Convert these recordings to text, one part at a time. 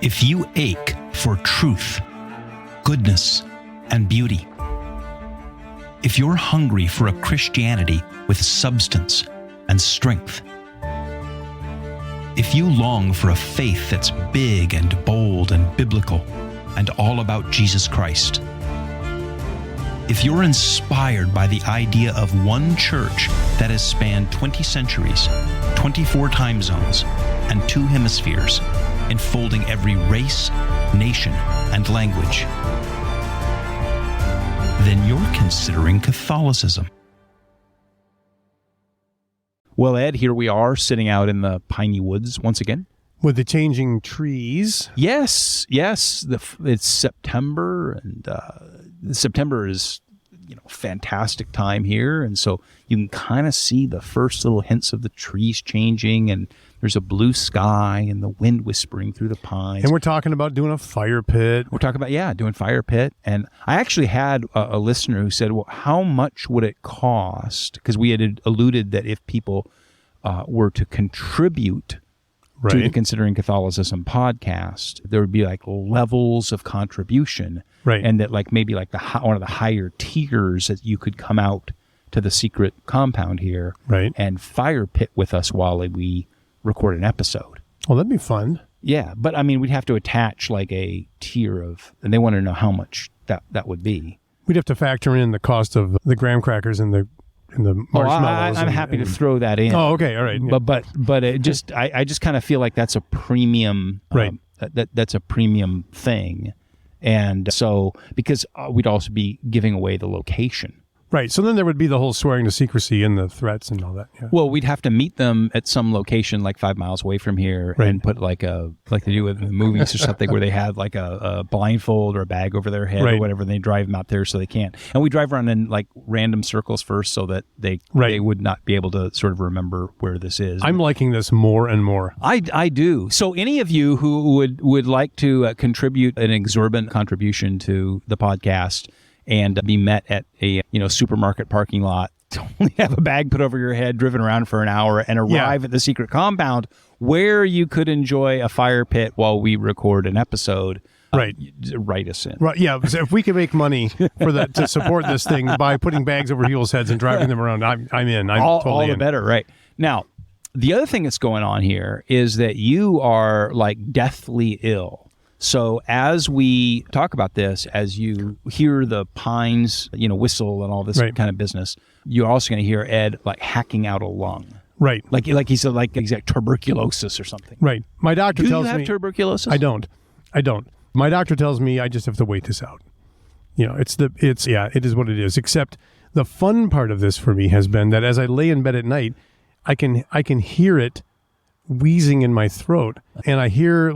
If you ache for truth, goodness, and beauty, if you're hungry for a Christianity with substance and strength, if you long for a faith that's big and bold and biblical and all about Jesus Christ, if you're inspired by the idea of one church that has spanned 20 centuries, 24 time zones, and 2 hemispheres, enfolding every race, nation, and language, then you're considering Catholicism. Well, Ed, here we are sitting out in the piney woods once again. With the changing trees. Yes. It's September, and September is, fantastic time here. And so you can kind of see the first little hints of the trees changing, and there's a blue sky and the wind whispering through the pines. And we're talking about doing a fire pit. We're talking about, doing fire pit. And I actually had a listener who said, well, how much would it cost? Because we had alluded that if people were to contribute to the Considering Catholicism podcast, there would be like levels of contribution. Right. And that maybe one of the higher tiers that you could come out to the secret compound here and fire pit with us while we record an episode. Well, that'd be fun. Yeah, but I mean, we'd have to attach a tier of, and they want to know how much that would be. We'd have to factor in the cost of the graham crackers and the marshmallows. I'm happy to throw that in. Oh, okay, all right. Yeah. But it just I just kind of feel like that's a premium, right? That's a premium thing, and so because we'd also be giving away the location. Right. So then there would be the whole swearing to secrecy and the threats and all that. Yeah. Well, we'd have to meet them at some location 5 miles away from here and put like they do in the movies or something where they have a blindfold or a bag over their head or whatever, and they drive them out there so they can't. And we drive around in random circles first so that they would not be able to sort of remember where this is. I'm liking this more and more. I do. So any of you who would like to contribute an exorbitant contribution to the podcast and be met at a supermarket parking lot, to only have a bag put over your head, driven around for an hour, and arrive at the secret compound where you could enjoy a fire pit while we record an episode. Write us in. Right. Yeah. So if we can make money for that to support this thing by putting bags over people's heads and driving them around, I'm in. I'm totally all the in. better. Right. Now, the other thing that's going on here is that you are deathly ill. So as we talk about this, as you hear the pines, whistle and all this kind of business, you're also going to hear Ed hacking out a lung. Right. Like he said, he's got tuberculosis or something. Right. My doctor tells me. Do you have tuberculosis? I don't. My doctor tells me I just have to wait this out. It is what it is. Except the fun part of this for me has been that as I lay in bed at night, I can hear it wheezing in my throat, and I hear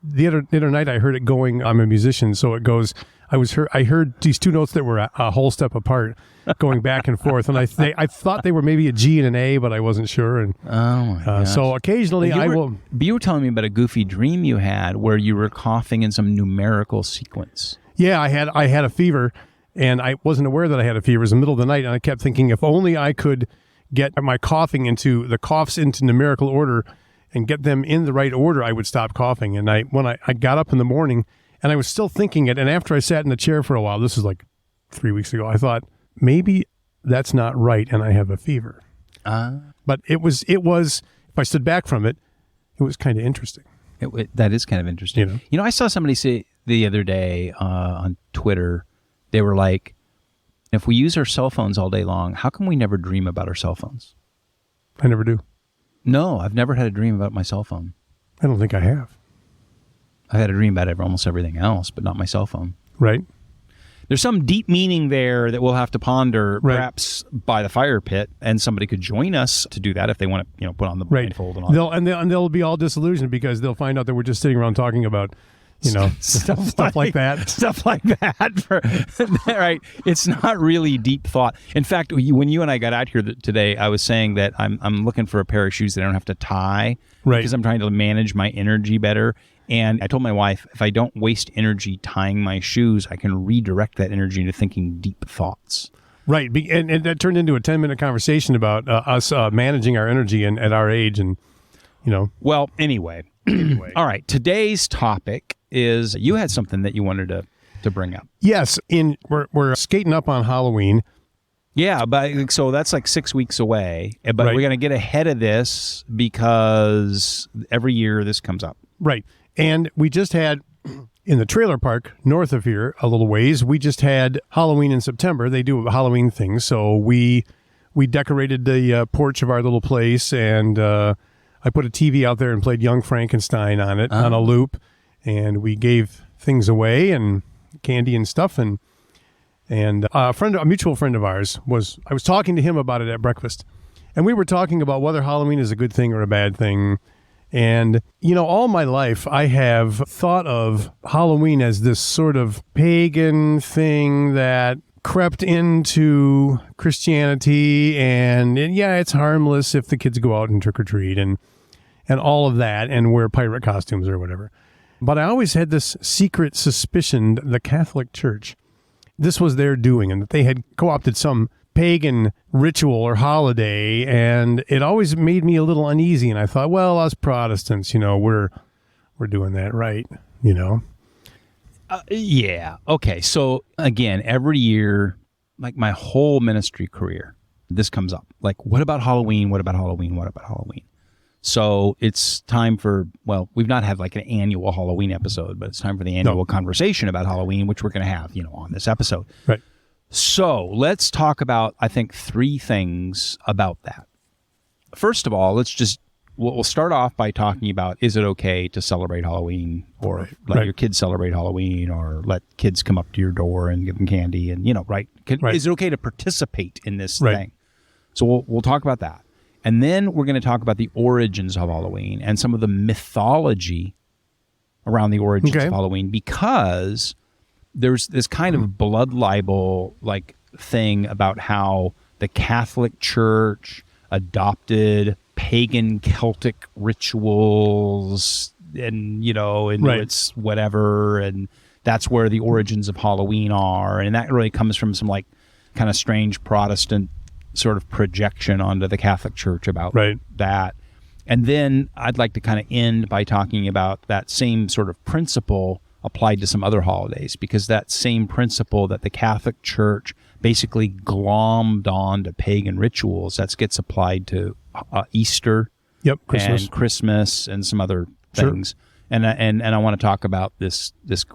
the other night I heard it going. I'm a musician, so it goes. I heard these 2 notes that were a whole step apart, going back and forth, and I thought they were maybe a G and an A, but I wasn't sure. And oh my gosh. So occasionally You were telling me about a goofy dream you had where you were coughing in some numerical sequence. Yeah, I had a fever, and I wasn't aware that I had a fever. It was the middle of the night, and I kept thinking if only I could get my coughs into numerical order and get them in the right order, I would stop coughing. And when I got up in the morning, and I was still thinking it, and after I sat in the chair for a while, this was 3 weeks ago, I thought, maybe that's not right, and I have a fever. But it was, if I stood back from it, it was kind of interesting. That is kind of interesting. I saw somebody say the other day on Twitter, they were like, if we use our cell phones all day long, how come we never dream about our cell phones? I never do. No, I've never had a dream about my cell phone. I don't think I have. I've had a dream about almost everything else, but not my cell phone. Right. There's some deep meaning there that we'll have to ponder, perhaps by the fire pit, and somebody could join us to do that if they want to, put on the blindfold and all that. They'll be all disillusioned because they'll find out that we're just sitting around talking about stuff like that. Stuff like that. Right. It's not really deep thought. In fact, when you and I got out here today, I was saying that I'm looking for a pair of shoes that I don't have to tie because I'm trying to manage my energy better. And I told my wife, if I don't waste energy tying my shoes, I can redirect that energy into thinking deep thoughts. Right. And that turned into a 10-minute conversation about us managing our energy at our age. And Well, anyway. All right. Today's topic is you had something that you wanted to bring up. Yes. We're skating up on Halloween. Yeah, but so that's like 6 weeks away. But Right. we're going to get ahead of this because every year this comes up. Right. And we just had, in the trailer park north of here, a little ways, we just had Halloween in September. They do Halloween things. So we decorated the porch of our little place, and I put a TV out there and played Young Frankenstein on it on a loop. And we gave things away and candy and stuff. And a mutual friend of ours I was talking to him about it at breakfast. And we were talking about whether Halloween is a good thing or a bad thing. And, all my life, I have thought of Halloween as this sort of pagan thing that crept into Christianity. And yeah, it's harmless if the kids go out and trick or treat and all of that and wear pirate costumes or whatever. But I always had this secret suspicion that the Catholic Church, this was their doing, and that they had co-opted some pagan ritual or holiday, and it always made me a little uneasy. And I thought, well, us Protestants, we're doing that right, Yeah. Okay. So again, every year, like my whole ministry career, this comes up. Like, what about Halloween? What about Halloween? What about Halloween? So it's time for, well, we've not had like an annual Halloween episode, but it's time for the annual conversation about Halloween, which we're going to have, on this episode. Right. So let's talk about, I think, 3 things about that. First of all, we'll start off by talking about, is it okay to celebrate Halloween, or let your kids celebrate Halloween, or let kids come up to your door and give them candy, and, right? Is it okay to participate in this thing? So we'll talk about that. And then we're going to talk about the origins of Halloween and some of the mythology around the origins of Halloween, because there's this kind of blood libel like thing about how the Catholic Church adopted pagan Celtic rituals and, it's whatever. And that's where the origins of Halloween are. And that really comes from some like kind of strange Protestant sort of projection onto the Catholic Church about that. And then I'd like to kind of end by talking about that same sort of principle applied to some other holidays, because that same principle that the Catholic Church basically glommed on to pagan rituals, that gets applied to Easter, Christmas and some other things. And I want to talk about this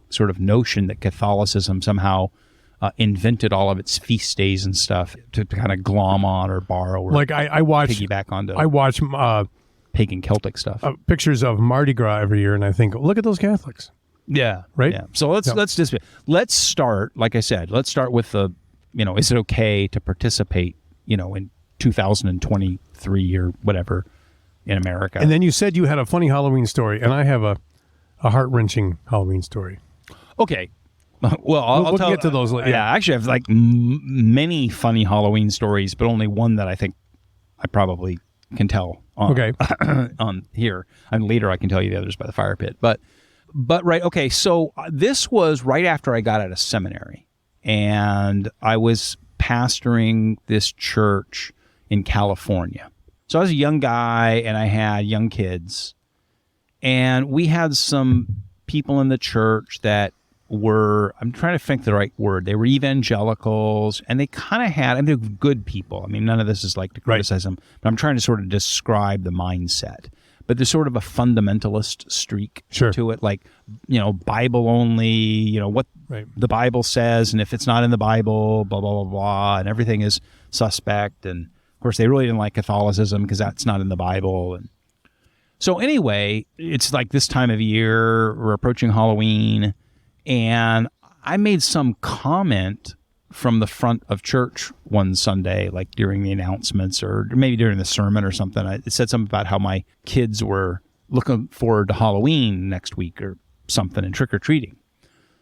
sort of notion that Catholicism somehow invented all of its feast days and stuff to kind of glom on or borrow or piggyback onto. I watch pagan Celtic stuff. Pictures of Mardi Gras every year, and I think, look at those Catholics. Yeah. Right. Yeah. So let's start. Like I said, let's start with the, is it okay to participate, in 2023 or whatever in America? And then you said you had a funny Halloween story, and I have a heart-wrenching Halloween story. Okay. Well, I'll get to those later. Yeah, actually, I have like many funny Halloween stories, but only one that I think I probably can tell on, on here. And later I can tell you the others by the fire pit. But right, okay, so this was right after I got out of seminary, and I was pastoring this church in California. So I was a young guy, and I had young kids, and we had some people in the church that were, I'm trying to think the right word, they were evangelicals, and they kind of had, and they're good people. I mean, none of this is like to criticize them, but I'm trying to sort of describe the mindset. But there's sort of a fundamentalist streak to it, like, Bible only, what the Bible says, and if it's not in the Bible, blah, blah, blah, blah, and everything is suspect. And of course, they really didn't like Catholicism because that's not in the Bible. And so anyway, it's like this time of year, we're approaching Halloween, and I made some comment from the front of church one Sunday, like during the announcements or maybe during the sermon or something. It said something about how my kids were looking forward to Halloween next week or something and trick-or-treating.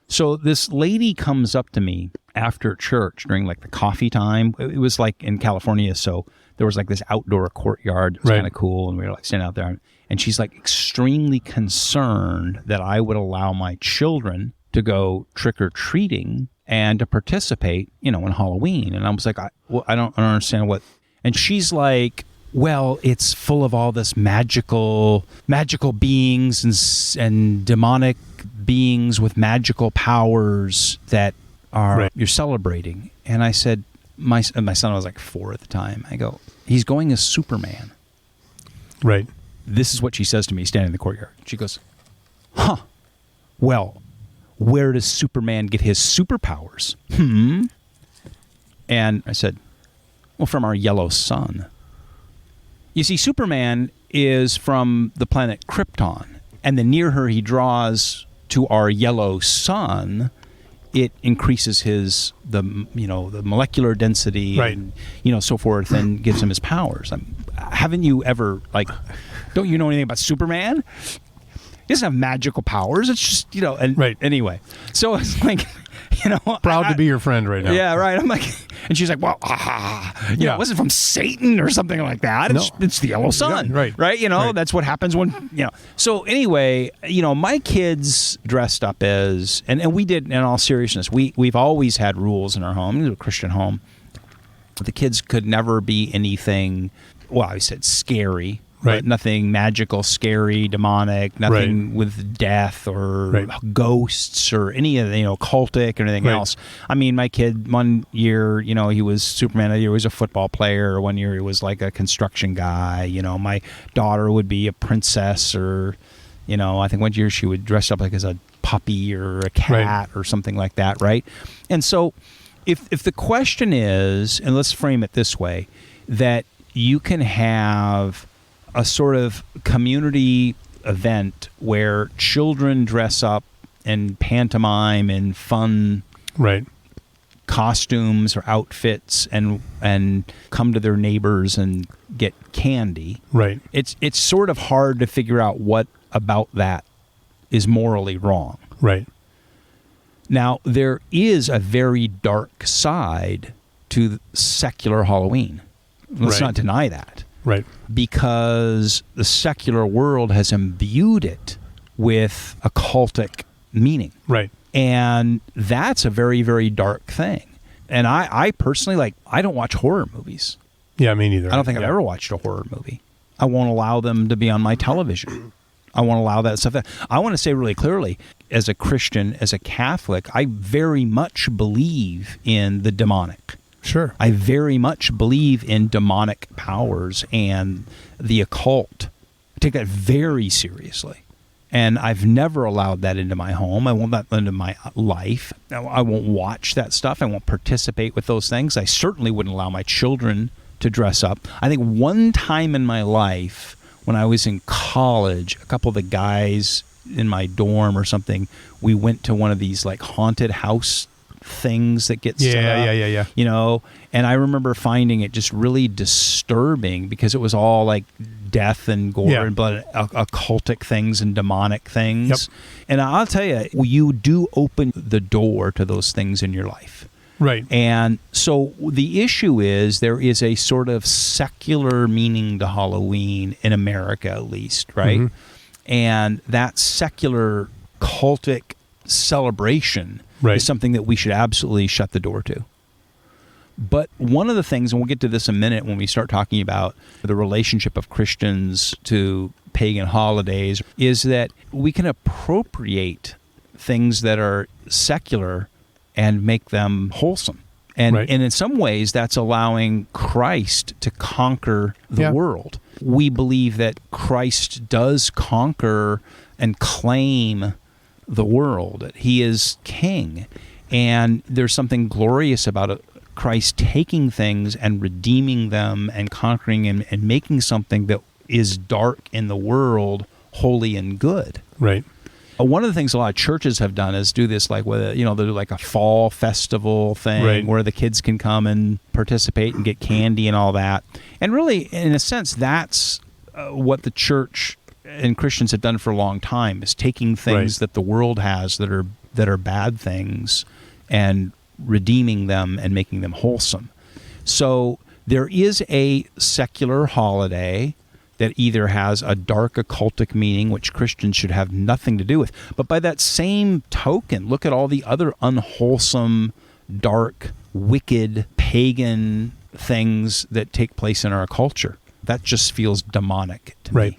So this lady comes up to me after church during like the coffee time. It was like in California, so there was like this outdoor courtyard. It was kind of cool, and we were like standing out there. And she's like extremely concerned that I would allow my children to go trick-or-treating and to participate, in Halloween. And I was like, I don't understand what. And she's like, well, it's full of all this magical beings and demonic beings with magical powers that are you're celebrating. And I said, my son was like 4 at the time. I go, he's going as Superman. Right. This is what she says to me standing in the courtyard. She goes, huh, well, where does Superman get his superpowers? And I said, well, from our yellow sun. You see, Superman is from the planet Krypton, and the nearer he draws to our yellow sun, it increases the molecular density and so forth, and gives him his powers. Haven't you ever don't you know anything about Superman? He doesn't have magical powers. It's just anyway. So it's like, proud to be your friend right now. Yeah, right. I'm like, and she's like, well, it wasn't from Satan or something like that. It's the yellow sun, right? That's what happens when So anyway, my kids dressed up as, and we did, in all seriousness, we've always had rules in our home. It was a Christian home. The kids could never be anything. Well, I said scary. But nothing magical, scary, demonic, nothing with death or ghosts or any of the, cultic or anything else. I mean, my kid, one year, he was Superman. Another year he was a football player. One year he was like a construction guy. My daughter would be a princess, or, I think one year she would dress up like as a puppy or a cat or something like that, right? And so if the question is, and let's frame it this way, that you can have a sort of community event where children dress up and pantomime in fun costumes or outfits and come to their neighbors and get candy. It's sort of hard to figure out what about that is morally wrong. Now, there is a very dark side to secular Halloween. Let's not deny that. Because the secular world has imbued it with occultic meaning. And that's a very, very dark thing. And I personally, I don't watch horror movies. Yeah, me neither. I don't think I've ever watched a horror movie. I won't allow them to be on my television. I won't allow that stuff. I want to say really clearly, as a Christian, as a Catholic, I very much believe in the demonic. Sure. I very much believe in demonic powers and the occult. I take that very seriously. And I've never allowed that into my home. I won't let that into my life. I won't watch that stuff. I won't participate with those things. I certainly wouldn't allow my children to dress up. I think one time in my life, when I was in college, a couple of the guys in my dorm or something, we went to one of these haunted house things that get set up, and I remember finding it just really disturbing because it was all death and gore and blood, occultic things and demonic things. And I'll tell you do open the door to those things in your life. And so the issue is there is a sort of secular meaning to Halloween in America, at least, and that secular cultic celebration is something that we should absolutely shut the door to. But one of the things, and we'll get to this in a minute when we start talking about the relationship of Christians to pagan holidays, is that we can appropriate things that are secular and make them wholesome. And in some ways, that's allowing Christ to conquer the world. We believe that Christ does conquer and claim the world. He is king. And there's something glorious about Christ taking things and redeeming them and conquering them and making something that is dark in the world holy and good. One of the things a lot of churches have done is do this they'll do a fall festival thing where the kids can come and participate and get candy and all that. And really, in a sense, that's what the church and Christians have done for a long time, is taking things that the world has that are bad things and redeeming them and making them wholesome. So there is a secular holiday that either has a dark occultic meaning, which Christians should have nothing to do with. But by that same token, look at all the other unwholesome, dark, wicked, pagan things that take place in our culture. that just feels demonic to Right. me.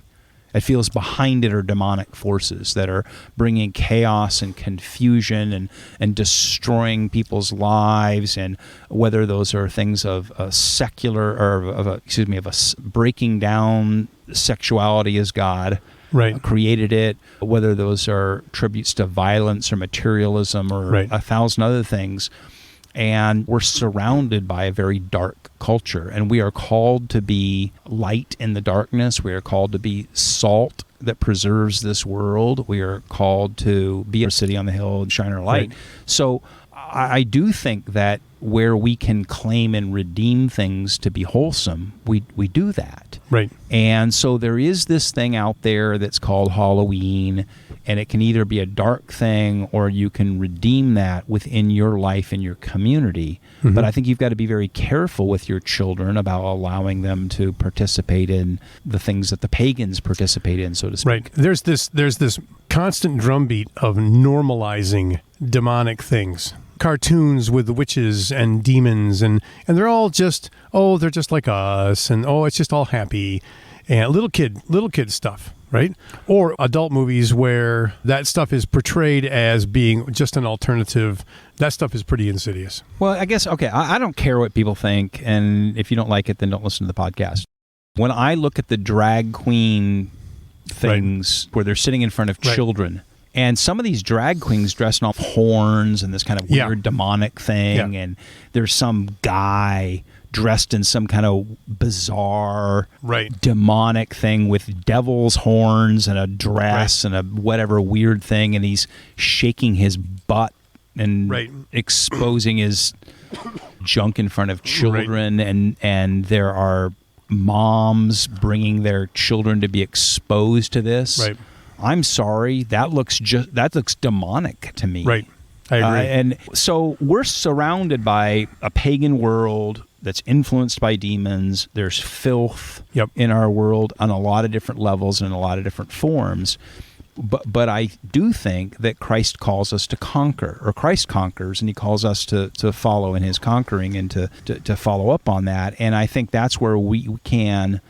It feels behind it are demonic forces that are bringing chaos and confusion and destroying people's lives, and whether those are things of a secular or breaking down sexuality as God Right. created it, whether those are tributes to violence or materialism or Right. a thousand other things. And we're surrounded by a very dark culture, and we are called to be light in the darkness. We are called to be salt that preserves this world. We are called to be a city on the hill and shine our light. Right. So I do think that where we can claim and redeem things to be wholesome, we do that. Right. And so there is this thing out there that's called Halloween, and it can either be a dark thing or you can redeem that within your life and your community. Mm-hmm. But I think you've got to be very careful with your children about allowing them to participate in the things that the pagans participate in, so to speak. Right. There's this constant drumbeat of normalizing demonic things. Cartoons with witches and demons, and they're all just, they're just like us, and it's just all happy, and little kid stuff, right? Or adult movies where that stuff is portrayed as being just an alternative. That stuff is pretty insidious. Well, I guess, okay, I don't care what people think, and if you don't like it, then don't listen to the podcast. When I look at the drag queen things where they're sitting in front of children, and some of these drag queens dressing off horns and this kind of weird demonic thing, and there's some guy dressed in some kind of bizarre demonic thing with devil's horns and a dress and a whatever weird thing, and he's shaking his butt and exposing his junk in front of children, and there are moms bringing their children to be exposed to this. Right. I'm sorry, that looks demonic to me. Right. I agree. And so we're surrounded by a pagan world that's influenced by demons. There's filth in our world on a lot of different levels and in a lot of different forms. But I do think that Christ calls us to conquer, or Christ conquers, and he calls us to follow in his conquering and to follow up on that. And I think that's where we can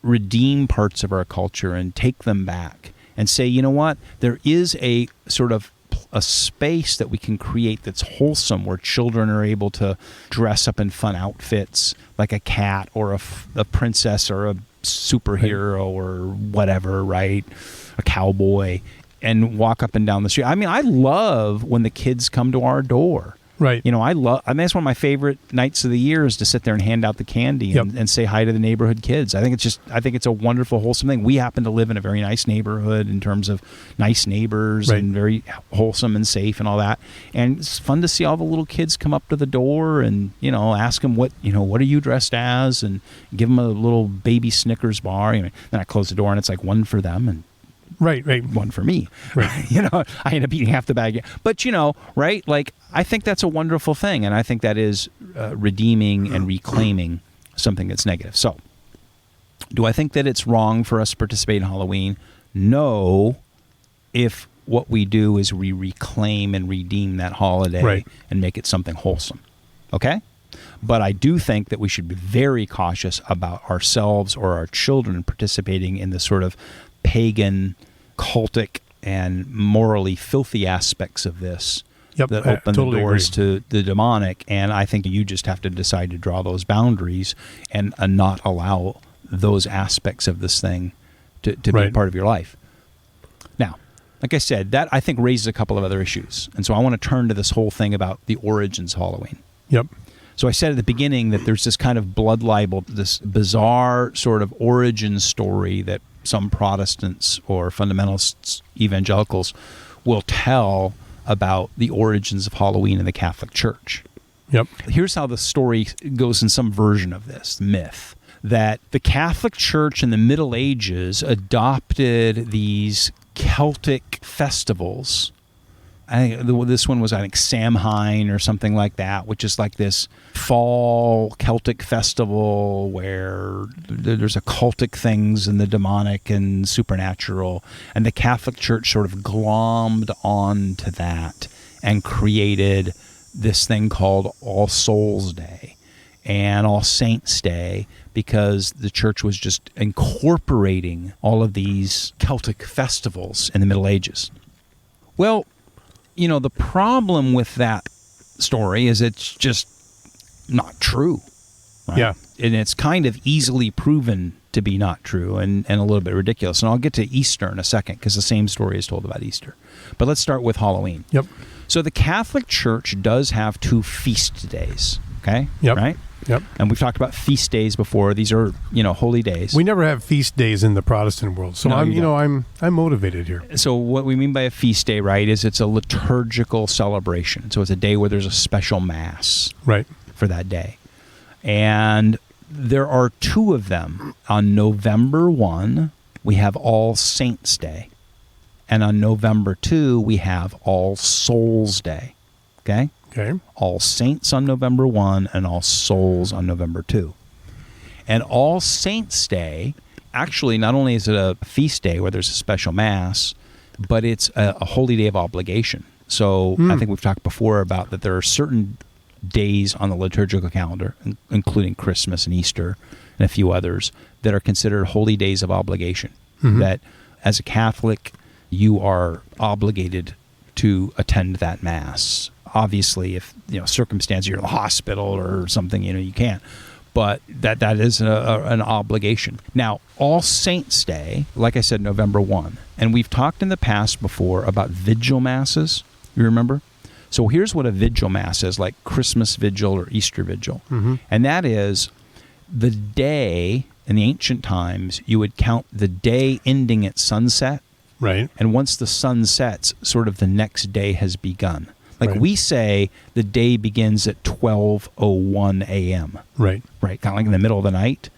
redeem parts of our culture and take them back and say, you know what, there is a sort of a space that we can create that's wholesome, where children are able to dress up in fun outfits like a cat or a princess or a superhero or whatever, right? A cowboy, and walk up and down the street. I mean, I love when the kids come to our door. Right. You know, that's one of my favorite nights of the year, is to sit there and hand out the candy and say hi to the neighborhood kids. I think it's a wonderful, wholesome thing. We happen to live in a very nice neighborhood in terms of nice neighbors and very wholesome and safe and all that. And it's fun to see all the little kids come up to the door and, ask them what are you dressed as, and give them a little baby Snickers bar. Then I close the door and it's like one for them and one for me. Right. I end up eating half the bag. But, like, I think that's a wonderful thing. And I think that is redeeming and reclaiming something that's negative. So, do I think that it's wrong for us to participate in Halloween? No, if what we do is we reclaim and redeem that holiday and make it something wholesome. Okay? But I do think that we should be very cautious about ourselves or our children participating in the sort of pagan, cultic, and morally filthy aspects of this that open the doors to the demonic. And I think you just have to decide to draw those boundaries and not allow those aspects of this thing to be part of your life. Now, like I said, that I think raises a couple of other issues. And so I want to turn to this whole thing about the origins of Halloween. Yep. So I said at the beginning that there's this kind of blood libel, this bizarre sort of origin story that some Protestants or fundamentalists, evangelicals, will tell about the origins of Halloween in the Catholic Church. Yep. Here's how the story goes in some version of this myth, that the Catholic Church in the Middle Ages adopted these Celtic festivals. This one was, I think, Samhain or something like that, which is like this fall Celtic festival where there's occultic things and the demonic and supernatural. And the Catholic Church sort of glommed on to that and created this thing called All Souls Day and All Saints Day, because the church was just incorporating all of these Celtic festivals in the Middle Ages. Well, the problem with that story is it's just not true. Right? Yeah. And it's kind of easily proven to be not true and a little bit ridiculous. And I'll get to Easter in a second because the same story is told about Easter. But let's start with Halloween. Yep. So the Catholic Church does have 2 feast days, okay? Yep. Right? Yep. And we've talked about feast days before. These are, holy days. We never have feast days in the Protestant world, so No, I'm motivated here. So what we mean by a feast day, right, is it's a liturgical celebration. So it's a day where there's a special mass Right. for that day. And there are 2 of them. On November 1, we have All Saints' Day. And on November 2, we have All Souls' Day. Okay? Okay. All Saints on November 1 and All Souls on November 2. And All Saints' Day, actually, not only is it a feast day where there's a special mass, but it's a holy day of obligation. So I think we've talked before about that there are certain days on the liturgical calendar, including Christmas and Easter and a few others, that are considered holy days of obligation. That as a Catholic, you are obligated to attend that mass. Obviously, if circumstance, you're in the hospital or something, you can't. But that is an obligation. Now, All Saints' Day, like I said, November 1. And we've talked in the past before about vigil masses. You remember? So here's what a vigil mass is, like Christmas vigil or Easter vigil. And that is the day, in the ancient times, you would count the day ending at sunset. Right. And once the sun sets, sort of the next day has begun. Like Right. we say the day begins at 12:01 a.m. Right. Right, kind of like in the middle of the night.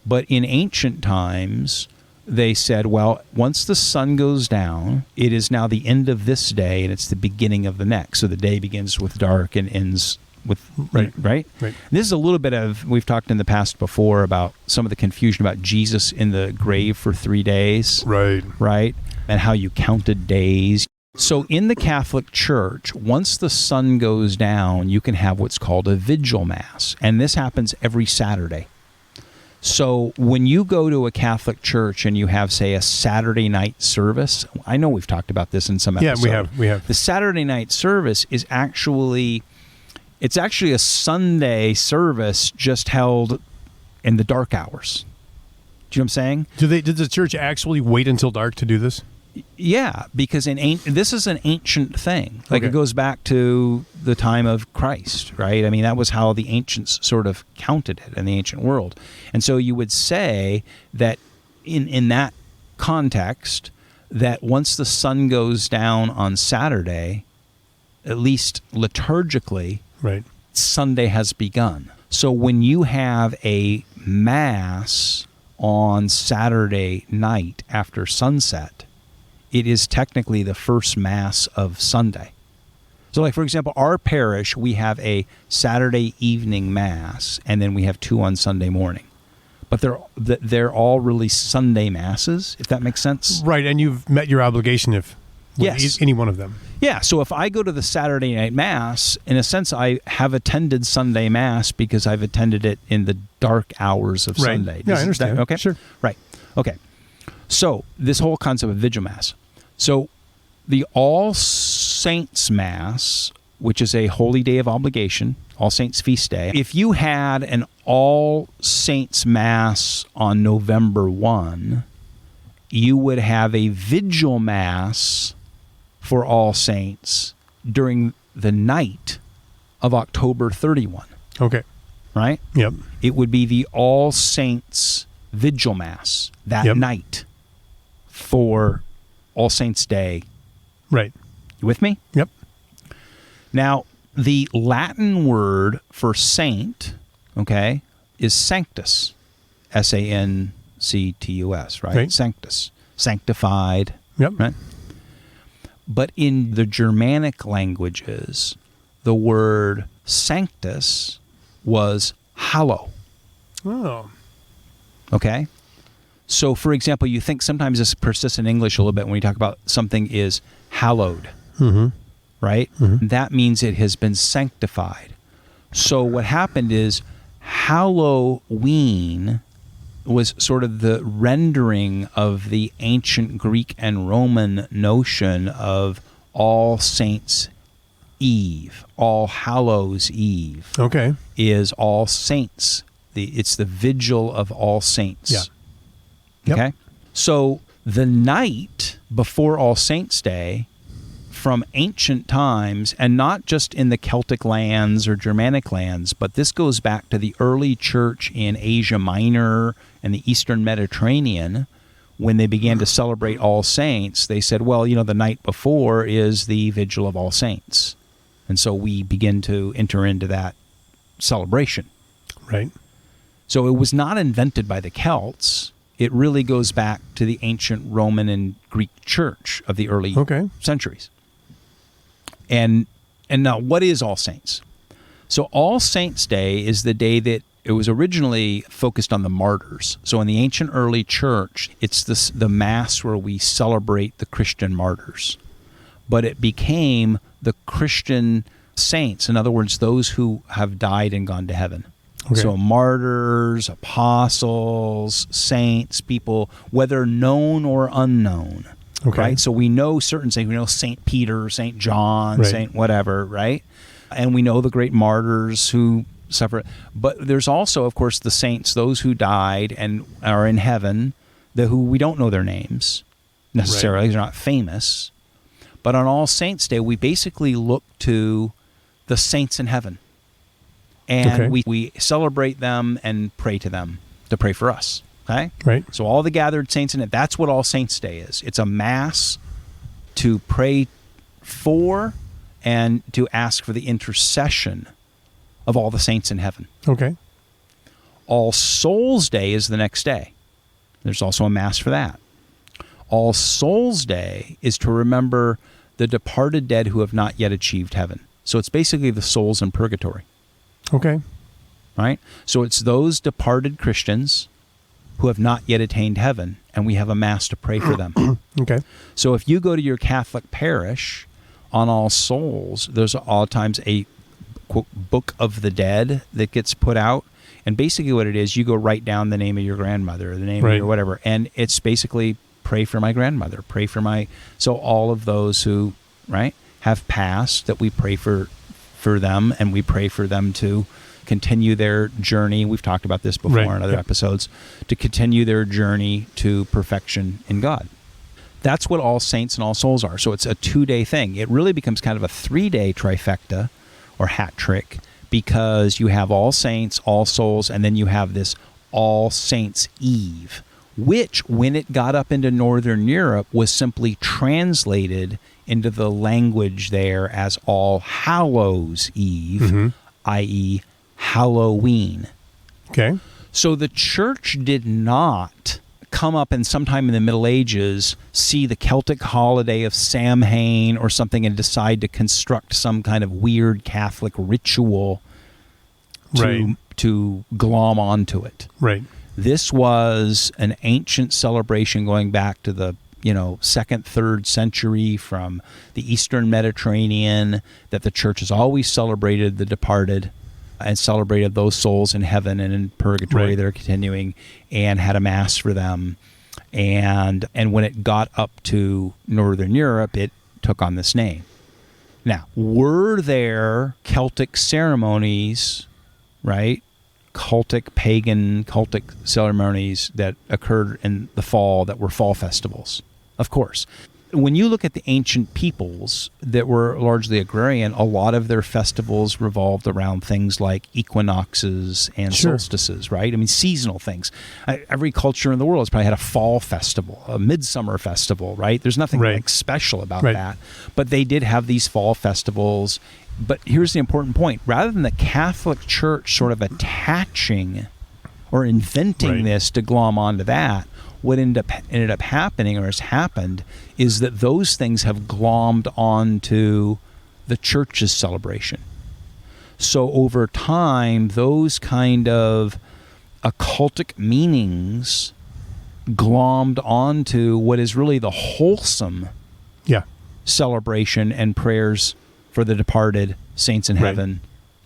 But in ancient times, they said, well, once the sun goes down, it is now the end of this day and it's the beginning of the next. So the day begins with dark and ends with Right. Right. This is a little bit of, we've talked in the past before about some of the confusion about Jesus in the grave for 3 days. Right. And how you counted days. So in the Catholic Church, once the sun goes down, you can have what's called a vigil mass. And this happens every Saturday. So when you go to a Catholic church and you have, say, a Saturday night service, I know we've talked about this in some episodes. Yeah, we have. The Saturday night service is actually a Sunday service just held in the dark hours. Do you know what I'm saying? Did the church actually wait until dark to do this? Yeah, because this is an ancient thing. Like Okay. It goes back to the time of Christ, right? I mean, that was how the ancients sort of counted it in the ancient world. And so you would say that in that context, that once the sun goes down on Saturday, at least liturgically, Right. Sunday has begun. So when you have a mass on Saturday night after sunset, it is technically the first mass of Sunday. So like, for example, our parish, we have a Saturday evening mass, and then we have 2 on Sunday morning. But they're all really Sunday masses, if that makes sense. Right, and you've met your obligation with Yes. any one of them. Yeah, so if I go to the Saturday night mass, in a sense, I have attended Sunday mass because I've attended it in the dark hours of Right. Sunday. Yeah, I understand. Okay, Sure. Right. Okay. So this whole concept of vigil mass. So the All Saints Mass, which is a holy day of obligation, All Saints Feast Day. If you had an All Saints Mass on November 1, you would have a vigil mass for All Saints during the night of October 31, Okay. right? Yep. It would be the All Saints Vigil Mass that Yep. night for All Saints Day. Right. You with me? Yep. Now, the Latin word for saint, okay, is sanctus. S-A-N-C-T-U-S, right? Right. Sanctus. Sanctified, Yep. right? But in the Germanic languages, the word sanctus was hallow. Oh. Okay? So, for example, you think sometimes this persists in English a little bit when we talk about something is hallowed, right? That means it has been sanctified. So what happened is Halloween was sort of the rendering of the ancient Greek and Roman notion of All Saints' Eve. All Hallows' Eve. Okay. Is All Saints. It's the vigil of All Saints. Yeah. Yep. Okay? So the night before All Saints' Day, from ancient times, and not just in the Celtic lands or Germanic lands, but this goes back to the early church in Asia Minor and the Eastern Mediterranean. When they began to celebrate All Saints, they said, well, the night before is the Vigil of All Saints. And so we begin to enter into that celebration. Right. So it was not invented by the Celts. It really goes back to the ancient Roman and Greek church of the early centuries. And now, what is All Saints? So All Saints' Day is the day that it was originally focused on the martyrs. So in the ancient early church, it's the Mass where we celebrate the Christian martyrs. But it became the Christian saints, in other words, those who have died and gone to heaven. Okay. So martyrs, apostles, saints, people, whether known or unknown. Okay. Right? So we know certain saints. We know St. Peter, St. John, St. whatever, right? And we know the great martyrs who suffer. But there's also, of course, the saints, those who died and are in heaven, who we don't know their names necessarily. They're not famous. But on All Saints' Day, we basically look to the saints in heaven. And we celebrate them and pray to them to pray for us. Okay? Right. So all the gathered saints in it, that's what All Saints' Day is. It's a Mass to pray for and to ask for the intercession of all the saints in heaven. Okay. All Souls' Day is the next day. There's also a Mass for that. All Souls' Day is to remember the departed dead who have not yet achieved heaven. So it's basically the souls in purgatory. Okay. Right? So it's those departed Christians who have not yet attained heaven, and we have a Mass to pray for them. Okay. So if you go to your Catholic parish on All Souls, there's all times a, quote, Book of the Dead that gets put out. And basically what it is, you go write down the name of your grandmother or the name of your whatever, and it's basically pray for my grandmother, pray for my... So all of those who, have passed, that we pray for them, and we pray for them to continue their journey. We've talked about this before in other episodes, to continue their journey to perfection in God. That's what All Saints and All Souls are. So it's a 2-day thing. It really becomes kind of a 3-day trifecta or hat trick, because you have All Saints, All Souls, and then you have this All Saints' Eve, which, when it got up into Northern Europe, was simply translated into the language there as All Hallows' Eve, i.e., Halloween. Okay. So the church did not come up and sometime in the Middle Ages see the Celtic holiday of Samhain or something and decide to construct some kind of weird Catholic ritual to glom onto it. Right. This was an ancient celebration going back to the 2nd, 3rd century from the Eastern Mediterranean, that the church has always celebrated the departed and celebrated those souls in heaven and in purgatory that are continuing, and had a Mass for them. And when it got up to Northern Europe, it took on this name. Now, were there Celtic ceremonies, pagan Celtic ceremonies that occurred in the fall that were fall festivals? Of course. When you look at the ancient peoples that were largely agrarian, a lot of their festivals revolved around things like equinoxes and solstices, right? I mean, seasonal things. Every culture in the world has probably had a fall festival, a midsummer festival, right? There's nothing special about that. But they did have these fall festivals. But here's the important point. Rather than the Catholic Church sort of attaching or inventing this to glom onto that, what ended up happening, or has happened, is that those things have glommed onto the church's celebration. So over time, those kind of occultic meanings glommed onto what is really the wholesome celebration and prayers for the departed saints in heaven.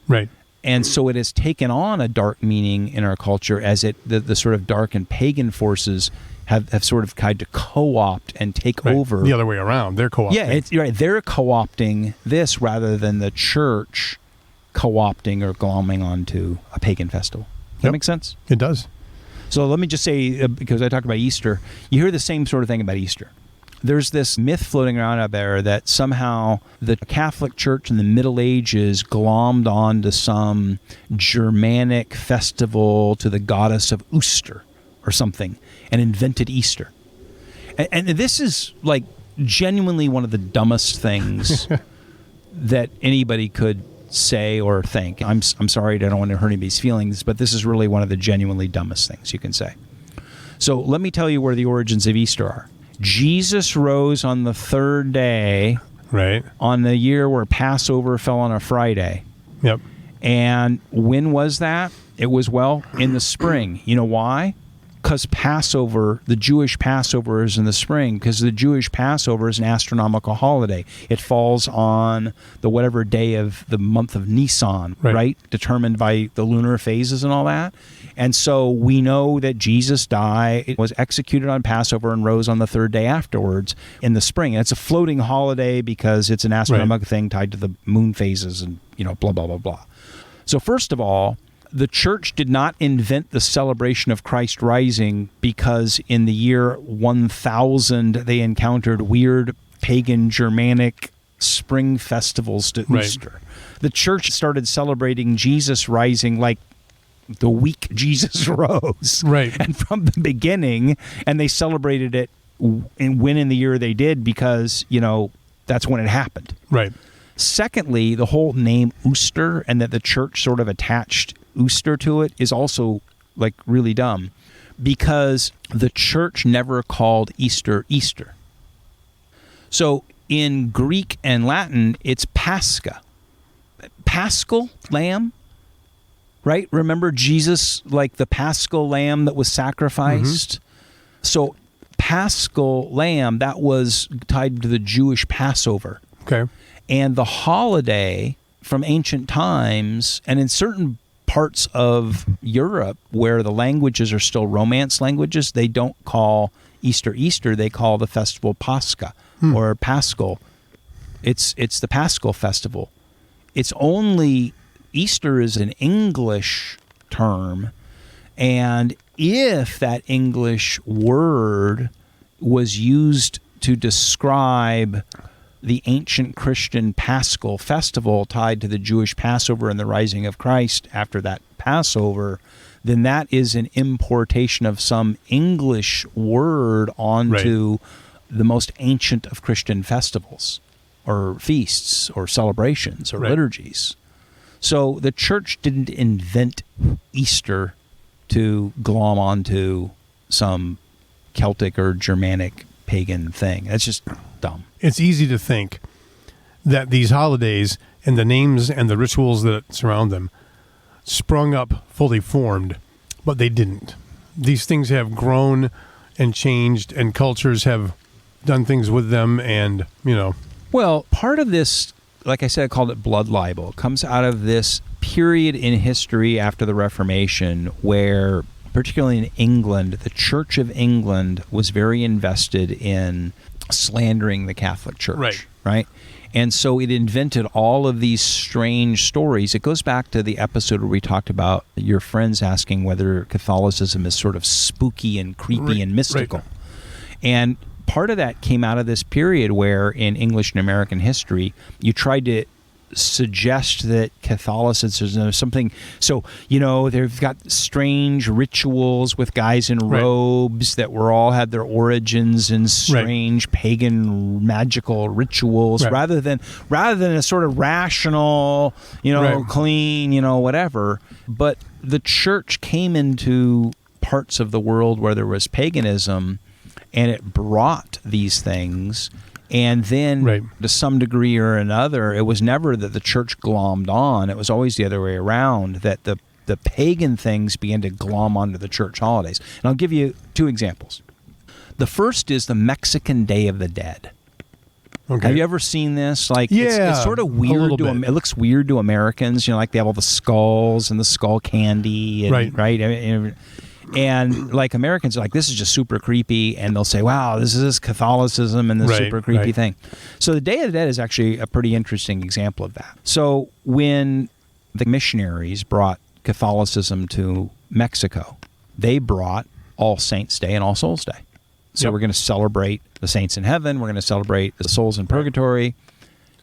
Right. And so it has taken on a dark meaning in our culture as the sort of dark and pagan forces have sort of tried to co-opt and take over. The other way around. They're co-opting. Yeah, right. They're co-opting this rather than the church co-opting or glomming onto a pagan festival. Does that make sense? It does. So let me just say, because I talked about Easter, you hear the same sort of thing about Easter. There's this myth floating around out there that somehow the Catholic Church in the Middle Ages glommed onto some Germanic festival to the goddess of Uster or something and invented Easter. And this is like genuinely one of the dumbest things that anybody could say or think. I'm sorry, I don't want to hurt anybody's feelings, but this is really one of the genuinely dumbest things you can say. So let me tell you where the origins of Easter are. Jesus rose on the third day, right, on the year where Passover fell on a Friday. Yep. And when was that? It was, well, in the spring. You know why? Because Passover, the Jewish Passover, is in the spring, because the Jewish Passover is an astronomical holiday. It falls on the whatever day of the month of Nisan, right? Determined by the lunar phases and all that. And so we know that Jesus died, was executed on Passover, and rose on the third day afterwards in the spring. And it's a floating holiday because it's an astronomical thing tied to the moon phases and, blah, blah, blah, blah. So first of all, the church did not invent the celebration of Christ rising because in the year 1000 they encountered weird pagan Germanic spring festivals to Easter. The church started celebrating Jesus rising like the week Jesus rose. Right. And from the beginning, and they celebrated it when in the year they did because, that's when it happened. Right. Secondly, the whole name Easter and that the church sort of attached Easter to it is also like really dumb because the church never called Easter Easter. So in Greek and Latin, it's Pascha. Paschal lamb, right? Remember Jesus, like the Paschal lamb that was sacrificed? Mm-hmm. So Paschal lamb, that was tied to the Jewish Passover. Okay. And the holiday from ancient times, and in certain parts of Europe where the languages are still Romance languages, they don't call Easter Easter, they call the festival Pascha or Paschal. It's the Paschal festival. It's only, Easter is an English term, and if that English word was used to describe the ancient Christian Paschal festival tied to the Jewish Passover and the rising of Christ after that Passover, then that is an importation of some English word onto the most ancient of Christian festivals or feasts or celebrations or liturgies. So the church didn't invent Easter to glom onto some Celtic or Germanic pagan thing. That's just dumb. It's easy to think that these holidays and the names and the rituals that surround them sprung up fully formed, but they didn't. These things have grown and changed, and cultures have done things with them, and, Well, part of this, like I said, I called it blood libel. It comes out of this period in history after the Reformation where, particularly in England, the Church of England was very invested in slandering the Catholic Church, right? And so it invented all of these strange stories. It goes back to the episode where we talked about your friends asking whether Catholicism is sort of spooky and creepy and mystical. And part of that came out of this period where in English and American history, you tried to suggest that Catholicism is something. So, they've got strange rituals with guys in robes that were all had their origins in strange pagan magical rituals rather than a sort of rational, clean, whatever. But the church came into parts of the world where there was paganism, and it brought these things. And then, to some degree or another, it was never that the church glommed on. It was always the other way around, that the pagan things began to glom onto the church holidays. And I'll give you two examples. The first is the Mexican Day of the Dead. Okay. Have you ever seen this? Like, Yeah, it's sort of a weird. little bit. It looks weird to Americans. Like they have all the skulls and the skull candy, and, Right. And like Americans are like, this is just super creepy, and they'll say, wow, this is Catholicism and this super creepy thing. So the Day of the Dead is actually a pretty interesting example of that. So when the missionaries brought Catholicism to Mexico, they brought All Saints Day and All Souls Day. So we're going to celebrate the saints in heaven. We're going to celebrate the souls in purgatory.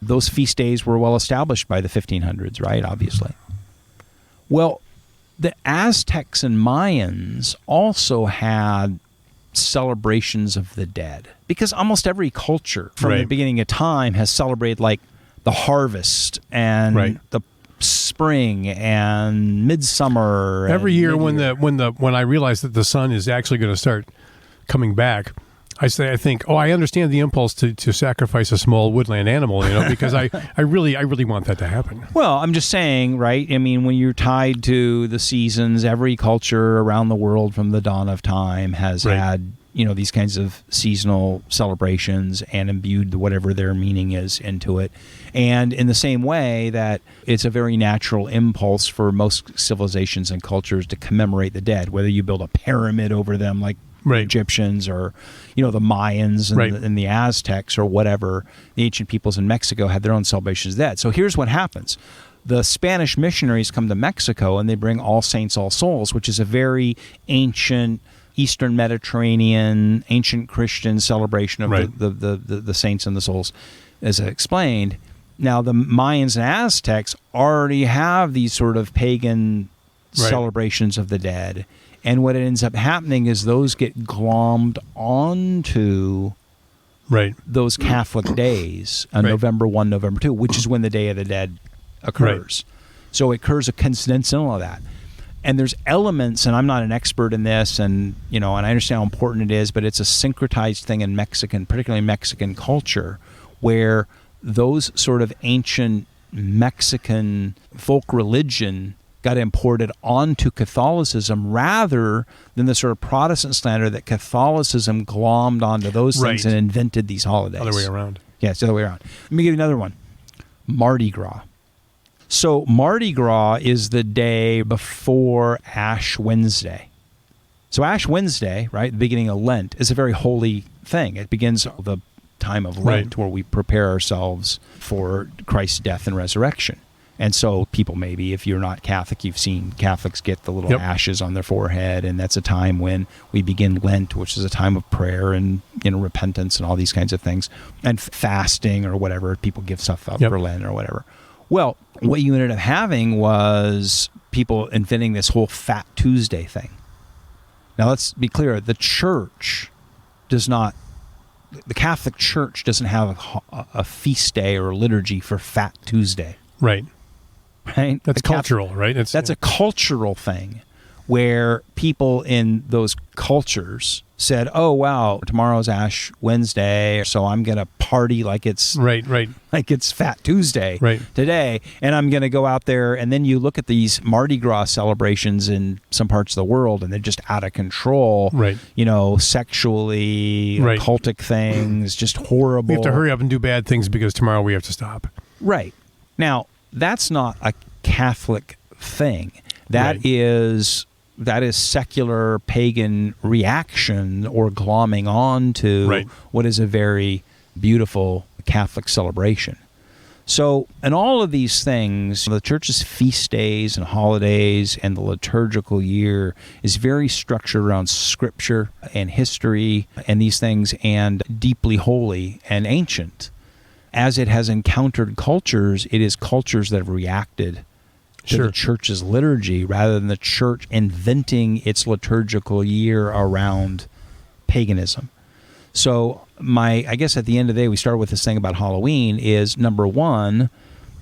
Those feast days were well established by the 1500s, right? Obviously. Well, the Aztecs and Mayans also had celebrations of the dead, because almost every culture from the beginning of time has celebrated like the harvest and the spring and midsummer. Every year when I realize that the sun is actually going to start coming back, I think, I understand the impulse to sacrifice a small woodland animal, because I really want that to happen. Well, I'm just saying, right? I mean, when you're tied to the seasons, every culture around the world from the dawn of time has had, these kinds of seasonal celebrations and imbued whatever their meaning is into it. And in the same way that it's a very natural impulse for most civilizations and cultures to commemorate the dead, whether you build a pyramid over them like Egyptians or, the Mayans and the Aztecs or whatever, the ancient peoples in Mexico had their own celebrations of that. So here's what happens. The Spanish missionaries come to Mexico and they bring All Saints, All Souls, which is a very ancient Eastern Mediterranean, ancient Christian celebration of the saints and the souls, as I explained. Now, the Mayans and Aztecs already have these sort of pagan celebrations of the dead. And what ends up happening is those get glommed onto those Catholic days on November 1, November 2, which is when the Day of the Dead occurs. So it occurs coincidental of that. And there's elements, and I'm not an expert in this, and and I understand how important it is, but it's a syncretized thing in particularly Mexican culture, where those sort of ancient Mexican folk religion got imported onto Catholicism rather than the sort of Protestant slander that Catholicism glommed onto those things and invented these holidays. Other way around. Yeah, it's the other way around. Let me give you another one. Mardi Gras. So Mardi Gras is the day before Ash Wednesday. So Ash Wednesday, the beginning of Lent, is a very holy thing. It begins the time of Lent where we prepare ourselves for Christ's death and resurrection. And so people, maybe if you're not Catholic, you've seen Catholics get the little ashes on their forehead, and that's a time when we begin Lent, which is a time of prayer and repentance and all these kinds of things, and fasting or whatever. People give stuff up for Lent or whatever. Well, what you ended up having was people inventing this whole Fat Tuesday thing. Now, let's be clear. The Catholic Church doesn't have a feast day or a liturgy for Fat Tuesday. Right. That's cultural, right? That's a cultural thing where people in those cultures said, oh, wow, tomorrow's Ash Wednesday, so I'm going to party like it's like it's Fat Tuesday today, and I'm going to go out there. And then you look at these Mardi Gras celebrations in some parts of the world, and they're just out of control, sexually, occultic things, just horrible. We have to hurry up and do bad things because tomorrow we have to stop. Right. Now, that's not a Catholic thing. That is secular pagan reaction or glomming on to what is a very beautiful Catholic celebration. So, in all of these things, the church's feast days and holidays and the liturgical year is very structured around scripture and history and these things, and deeply holy and ancient. As it has encountered cultures, it is cultures that have reacted to the church's liturgy rather than the church inventing its liturgical year around paganism. So I guess at the end of the day, we start with this thing about Halloween is, number one,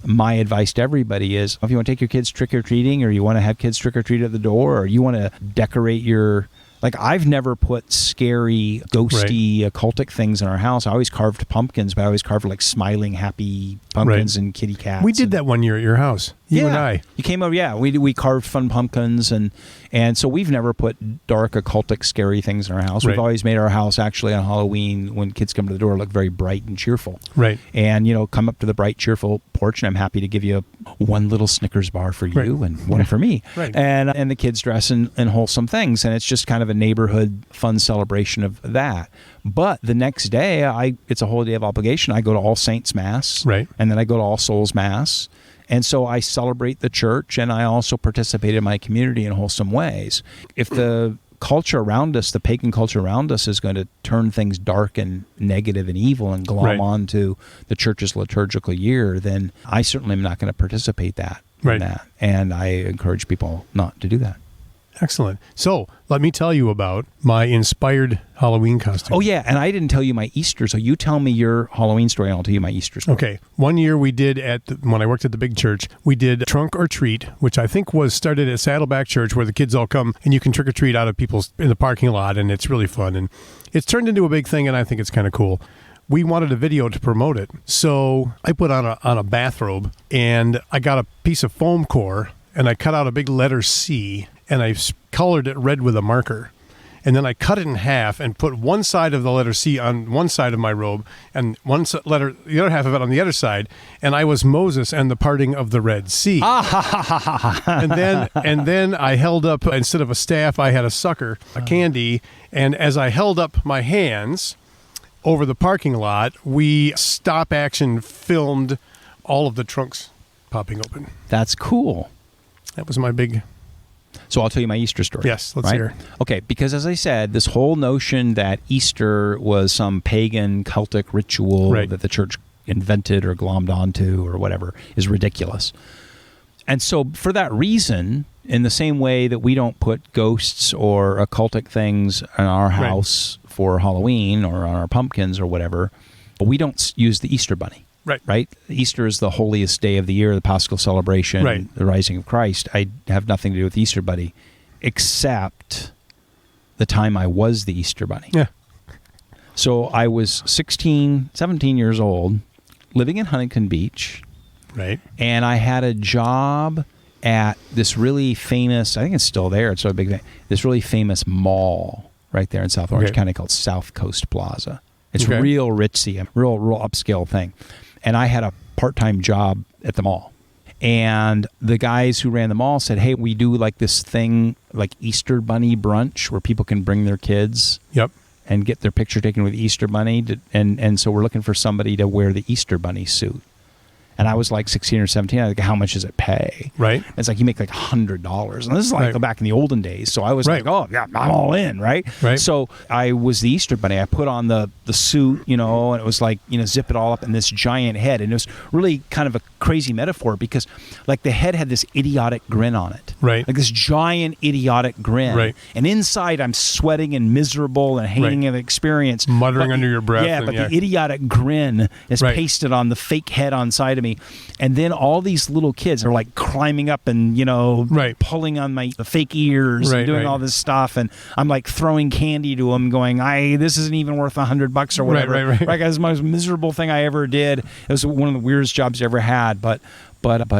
my advice to everybody is, if you want to take your kids trick-or-treating, or you want to have kids trick-or-treat at the door, or you want to decorate your... Like, I've never put scary, ghosty, occultic things in our house. I always carved pumpkins, but I always carved, like, smiling, happy pumpkins and kitty cats. We did that one year at your house. You and I. You came over, we carved fun pumpkins, and so we've never put dark, occultic, scary things in our house. Right. We've always made our house actually on Halloween, when kids come to the door, look very bright and cheerful. Right. And, come up to the bright, cheerful porch, and I'm happy to give you one little Snickers bar for you and one for me. Right. And the kids dress in wholesome things, and it's just kind of a neighborhood fun celebration of that. But the next day, it's a holy day of obligation. I go to All Saints Mass, Right. and then I go to All Souls Mass. And so I celebrate the church, and I also participate in my community in wholesome ways. If the culture around us, the pagan culture around us, is going to turn things dark and negative and evil and glom onto the church's liturgical year, then I certainly am not going to participate in that. And I encourage people not to do that. Excellent. So let me tell you about my inspired Halloween costume. Oh, yeah. And I didn't tell you my Easter. So you tell me your Halloween story, and I'll tell you my Easter story. Okay. One year we did when I worked at the big church, we did Trunk or Treat, which I think was started at Saddleback Church, where the kids all come and you can trick or treat out of people's in the parking lot, and it's really fun. And it's turned into a big thing, and I think it's kind of cool. We wanted a video to promote it. So I put on a bathrobe, and I got a piece of foam core, and I cut out a big letter C, and I colored it red with a marker. And then I cut it in half and put one side of the letter C on one side of my robe and the other half of it on the other side. And I was Moses and the parting of the Red Sea. and then I held up, instead of a staff, I had a sucker, a candy. And as I held up my hands over the parking lot, we stop action filmed all of the trunks popping open. That's cool. That was my big... So I'll tell you my Easter story. Yes, let's hear. Okay, because as I said, this whole notion that Easter was some pagan Celtic ritual that the church invented or glommed onto or whatever is ridiculous. And so for that reason, in the same way that we don't put ghosts or occultic things in our house for Halloween or on our pumpkins or whatever, but we don't use the Easter bunny. Right? Easter is the holiest day of the year, the Paschal celebration, the rising of Christ. I have nothing to do with the Easter bunny, except the time I was the Easter bunny. Yeah. So I was 17 years old, living in Huntington Beach. Right. And I had a job at this really famous, I think it's still there, it's so big thing, this really famous mall right there in South Orange County called South Coast Plaza. It's real ritzy, a real upscale thing. And I had a part-time job at the mall. And the guys who ran the mall said, hey, we do like this thing, like Easter Bunny brunch, where people can bring their kids and get their picture taken with Easter Bunny. And so we're looking for somebody to wear the Easter Bunny suit. And I was like 16 or 17. I was like, how much does it pay? Right. And it's like, you make like $100. And this is like back in the olden days. So I was like, oh, yeah, I'm all in, right? So I was the Easter Bunny. I put on the suit, and it was like, zip it all up in this giant head. And it was really kind of a crazy metaphor because like the head had this idiotic grin on it. Right. Like this giant idiotic grin. Right. And inside I'm sweating and miserable and hating the experience. Muttering under your breath. Yeah, but the idiotic grin is pasted on the fake head on side of me. And then all these little kids are like climbing up and pulling on the fake ears and doing all this stuff, and I'm like throwing candy to them, going, this isn't even worth $100 or whatever. Right. It's the most miserable thing I ever did. It was one of the weirdest jobs I ever had, but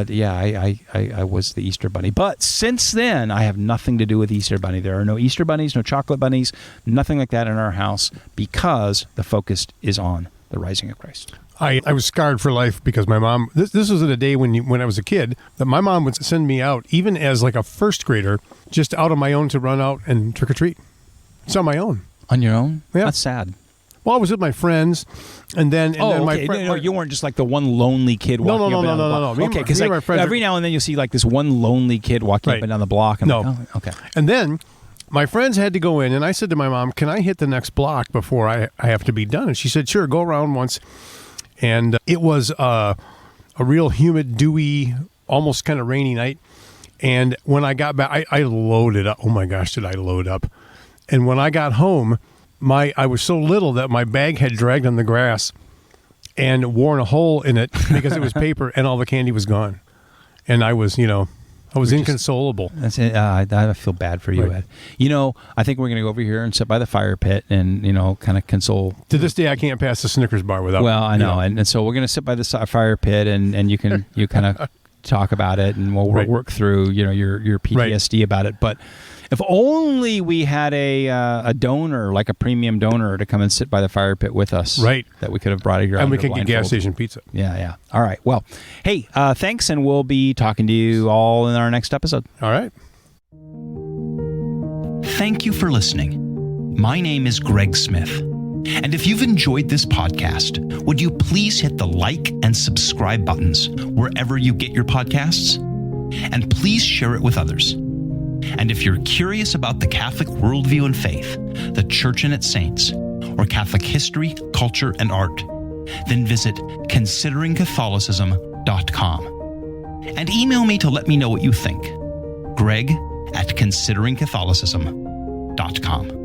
yeah, I was the Easter Bunny. But since then, I have nothing to do with Easter Bunny. There are no Easter bunnies, no chocolate bunnies, nothing like that in our house, because the focus is on the rising of Christ. I was scarred for life because my mom, this was at a day when I was a kid, that my mom would send me out, even as like a first grader, just out on my own to run out and trick or treat. It's on my own. On your own? Yeah. That's sad. Well, I was with my friends, and then my friend. No, you weren't just like the one lonely kid walking up and down the block. No. Okay, because like, every now and then you'll see like this one lonely kid walking up and down the block. And okay. And then my friends had to go in, and I said to my mom, can I hit the next block before I have to be done? And she said, sure, go around once. And it was a real humid, dewy, almost kind of rainy night. And when I got back, I loaded up. Oh my gosh, did I load up? And when I got home, I was so little that my bag had dragged on the grass and worn a hole in it because it was paper and all the candy was gone. And I was, inconsolable. That's it. I feel bad for you, Ed. I think we're going to go over here and sit by the fire pit and, kind of console. To this day, I can't pass the Snickers bar without. Well, I know. And so we're going to sit by the fire pit and you can, you kind of talk about it, and we'll Right. work through your PTSD about it. But if only we had a donor, like a premium donor, to come and sit by the fire pit with us. Right. That we could have brought here. And we under can get gas blindfold. station pizza. Yeah. All right. Well, hey, thanks, and we'll be talking to you all in our next episode. All right. Thank you for listening. My name is Greg Smith. And if you've enjoyed this podcast, would you please hit the like and subscribe buttons wherever you get your podcasts? And please share it with others. And if you're curious about the Catholic worldview and faith, the Church and its saints, or Catholic history, culture, and art, then visit consideringcatholicism.com. And email me to let me know what you think. Greg@consideringcatholicism.com.